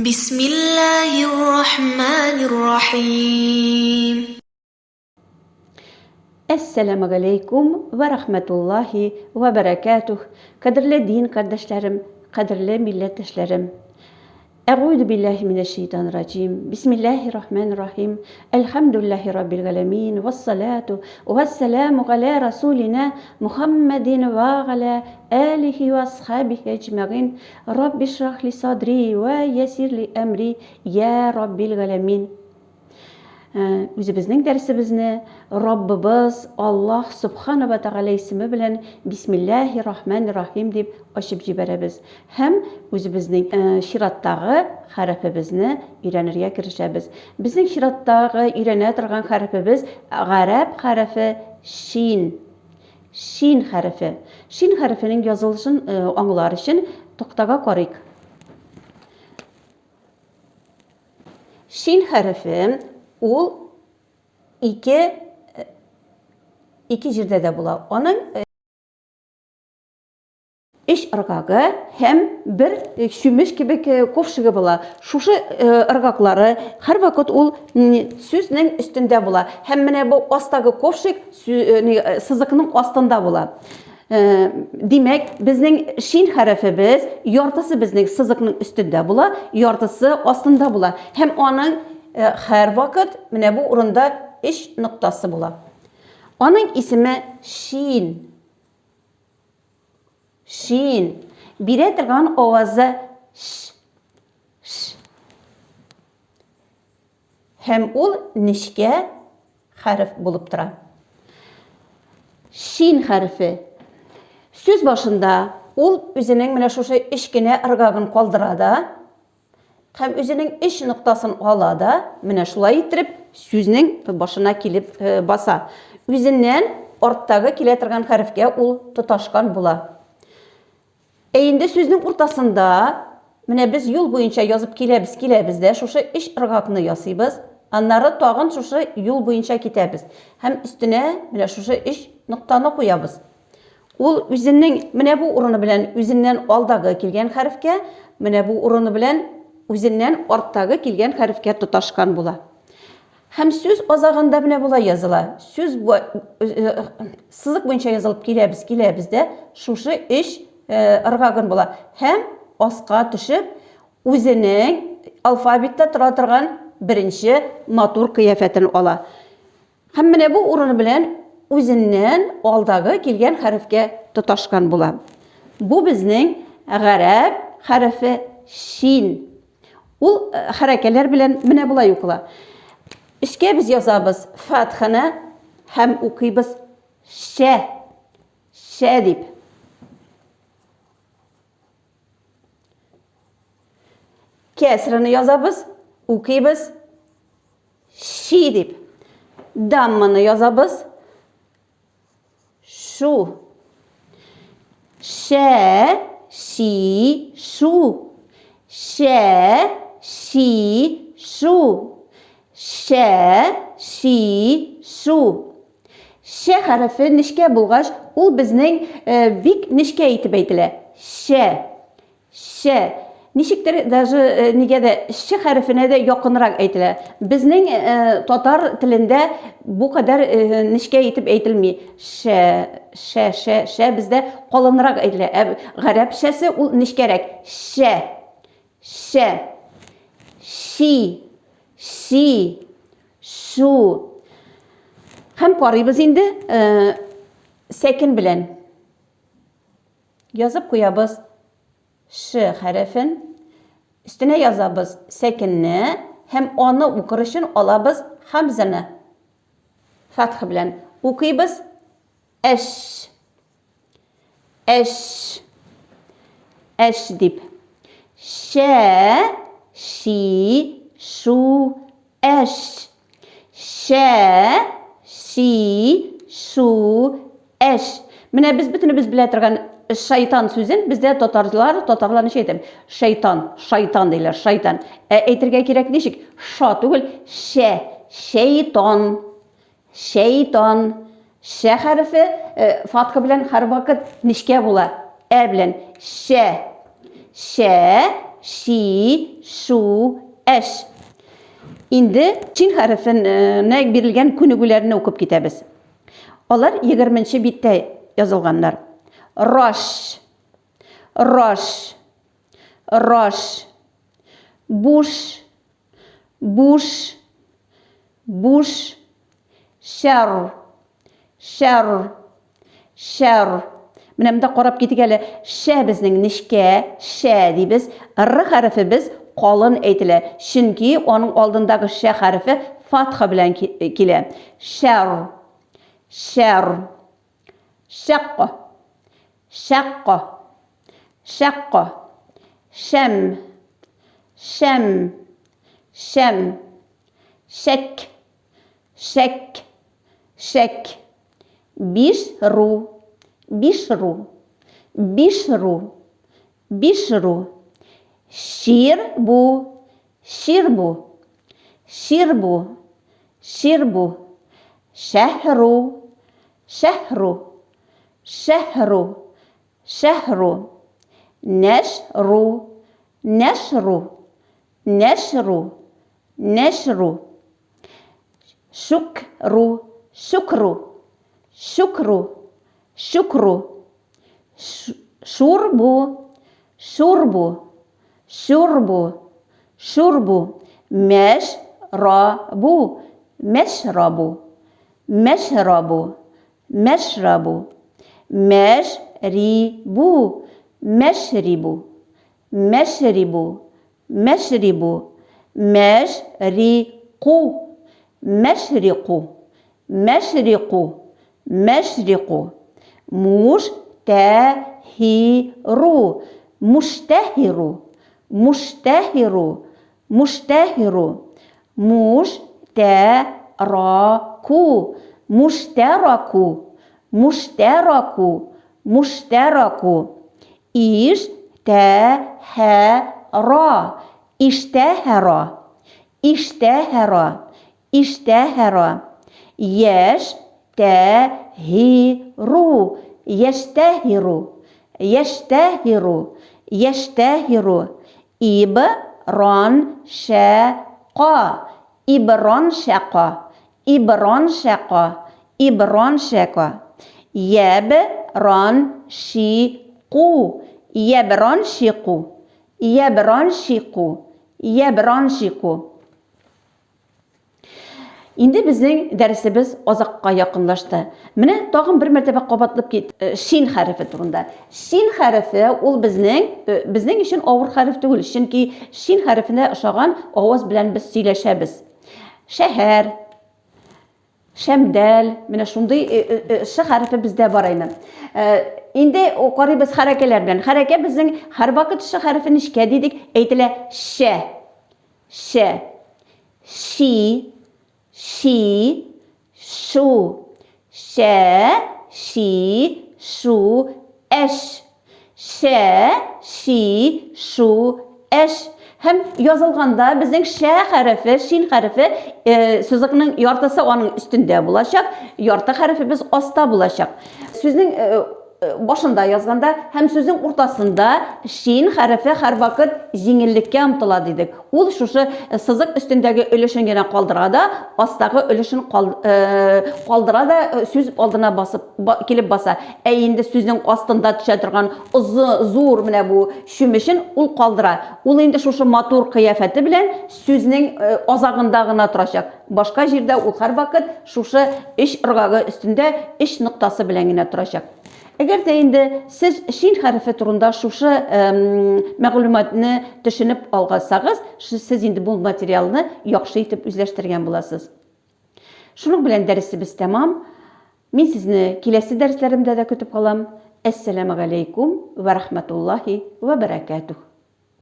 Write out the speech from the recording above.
بسم الله الرحمن الرحيم. Esselamu Aleyküm ve Rahmetullahi ve Berekatuh. Kadirli din kardeşlerim, kadirli milletleşlerim. Euzu billahi mineşşeytanirracim. Bismillahirrahmanirrahim. Elhamdülillahi rabbil alamin ve salatu vesselamu ala rasulina Muhammedin ve ala alihi ve ashabihi ecmaîn. Rabbi şrah li sadri ve yessir li emri ya rabbil alamin. Үзебезнең дәресебезне Раббыбыз Аллаһ Субхана ва Тааля исеме белән Бисмиллаһир-рахманир-рахим дип ачып җибәрәбез. Һәм үзебезнең чираттагы хәрефебезне өйрәнергә керешәбез. Безнең чираттагы өйрәнә торган хәрефебез гарәп хәрефе шин. Шин хәрефе. Шин хәрефенең язылышын аңлар өчен токтага карыйк. Шин хәрефе ул iki җирдә дә була. Аның эш ыргагы һәм бер шүмеш кебек ковшыгы була. Шушы ыргаклары һәрвакыт ул сүзнең өстендә була. Һәм менә бу астагы ковшык сызыкның астында була. Димәк, безнең шин хәрефебез яртысы безнең сызыкның өстендә була, яртысы астында була. Һәм аның һәр вакыт менә бу урында эш ноктасы була. Аның исеме шин. Шин. Бирә торган авазы ш. Ш. Һәм ул нечкә хәреф булып тора. Шин хәрефе. Сүз башында ул үзенең менә шушы эшкенә ыргагын калдыра да, һәм үзенең эш ноктасын ала да, менә шулай итеп сүзнең башына килеп баса. Үзеннән арттагы килә торган хәрефкә ул тоташкан була. Инде сүзнең уртасында менә без юл буенча язып киләбез дә, шушы эш ыргакны ясыйбыз, аннары тагын шушы юл буенча китәбез. Һәм өстенә менә шушы эш ноктаны куябыз. Ул үзенең менә бу урыны белән үзеннән алдагы килгән хәрефкә, менә бу урыны белән үзеннән арттагы килгән хәрефкә тоташкан була. Һәм сүз азагында менә була языла. Сүз сызык буенча язылып киләбез дә, шушы эш ыргагын була. Һәм аска төшеп, үзенең алфавитта тора торган беренче матур кыяфәтен ала. Һәм менә бу урыны белән үзеннән алдагы килгән хәрефкә тоташкан була. Бу безнең гарәп хәрефе шин. Ул хәрәкәләр белән менә булай укыла. Эшкә без язабыз фатханы һәм укыйбыз шә. Шә дип. Кәсраны язабыз, укыйбыз ши дип. Дамманы язабыз шу. Шә, ши, шу. Шә, ши, шу. Шә, ши, шу. Шә хәрефе нечкә булгач, ул безнең бик нечкә итеп әйтелә. Шә. Шә. Ничектер даже нигәдә ш хәрефенә дә якынрак әйтелә. Безнең татар телендә бу кадәр нечкә итеп әйтелми. Шә бездә калынрак әйтелә. Гарәп шәсе ул нечкәрәк. Шә. Шә. Ши. Ши. Шу. Һәм карыйбыз инде сәкин белән. Язып куябыз ш хәрефен. Өстенә язабыз сәкинне һәм аны укыр өчен алабыз хамзаны. Фатха белән укыйбыз әш. Әш. Әш дип. Шә, ши, шу, әш. Шә, ши, шу, әш. Менә без бөтенебез белә торган шайтан сүзен бездә татарлар ничә әйтә? Шайтан диләр, шайтан. Әйтергә кирәк ничек? Ша түгел, шә, шәйтан. Шәйтан. Шә хәрефе фатха белән һәр вакыт нечкә була. Белән шә. Шә, şi, şu, eş. İndi Çin harfine berilgen künügülerini okup kitemiz. Onlar 20. bitte yazılganlar. Roş, roş, roş, buş, buş, buş, şer, şer, şer. Менә карап китик әле, шә безнең нишкә, шә дибез. Р хәрефе без калын әйтелә. Чөнки аның алдындагы шә хәрефе фатха белән килә. Шәр, шәр, шәқҡа, шәқҡа, шәқҡа, шәм, шәм, шәм, шәк, шәк, шәк. Бишру, бишру, бишру, бишру. Şirbu, şirbu, şirbu, şirbu. Şehru, şehru, şehru, şehru. Neşru, neşru, neşru, neşru. Şukru, şukru, şukru, şukru. Şurbu, şurbu, şurbu, şurbu. Meşrabu, meşrabu, meşrabu, meşrabu. Meşribu, meşribu, meşribu, meşribu. Meşriku, meşriku, meşriku, meşriku. Muştehiru, muştehiru, muştehiru, muştehiru. Muşteraku, muşteraku, muşteraku, muşteraku. İştehera, iştehera, iştehera, iştehera. Yeştehiru, yeştehiru, yeştehiru, yeştehiru. İbran şaqa, ibran şaqa, ibran şaqa, ibran şaqa. Yebran şiqu, yebran şiqu, yebran şiqu, yebran şiqu. İndi bizning dersimiz ozaqqa yaqinlashdi. Менә tag'in bir martaba qabatlab shin harfi turunda. Shin harfi ul bizning uchun og'ir harf tugul. Chunki shin harfine o'xshagan ovoz bilan biz сөйләшәбез. Shahar, shamdal, менә shunday sh harfi bizda bor edi. Endi o'qaribыз harakalar bilan. Haraka bizning har vaqt sh harfini nishka dedik, aytila sh, sh, shi, shi, shu, she, shi, shu, eş, she, shi, shu, eş. Hem yazılganda bizning sh harfi, shin harfi sözlükning yartısı onun üstünde bulacak, yartı harfi biz asta bulacak. Sözün başında yazganda hem sözün ortasında shin harfi her vakit jеңелlikке омтыла dedik. Ул шушы сызык üstündәге өлешен генә калдыра да, астагы өлешен калдыра да сүз алдына басып килеп баса. Инде сүзнең астында төшә торган зур менә бу шүмешен ул калдыра. Ул инде шушы матур кыяфәте белән сүзнең азагында гына торачак. Башка җирдә ул һәр вакыт шушы иш ыргагы üstüндә иш ноктасы белән генә торачак. Әгәр дә инде сез шин хәрефе турында шушы мәгълүматны төшенеп алгансагыз, сез инде бу материалны яхшы итеп үзләштергән буласыз. Шуның белән дәресебез тәмам. Мин сезне киләсе дәресләремдә дә көтеп калам. Ассаламу алейкум ва рахматуллахи ва баракатух.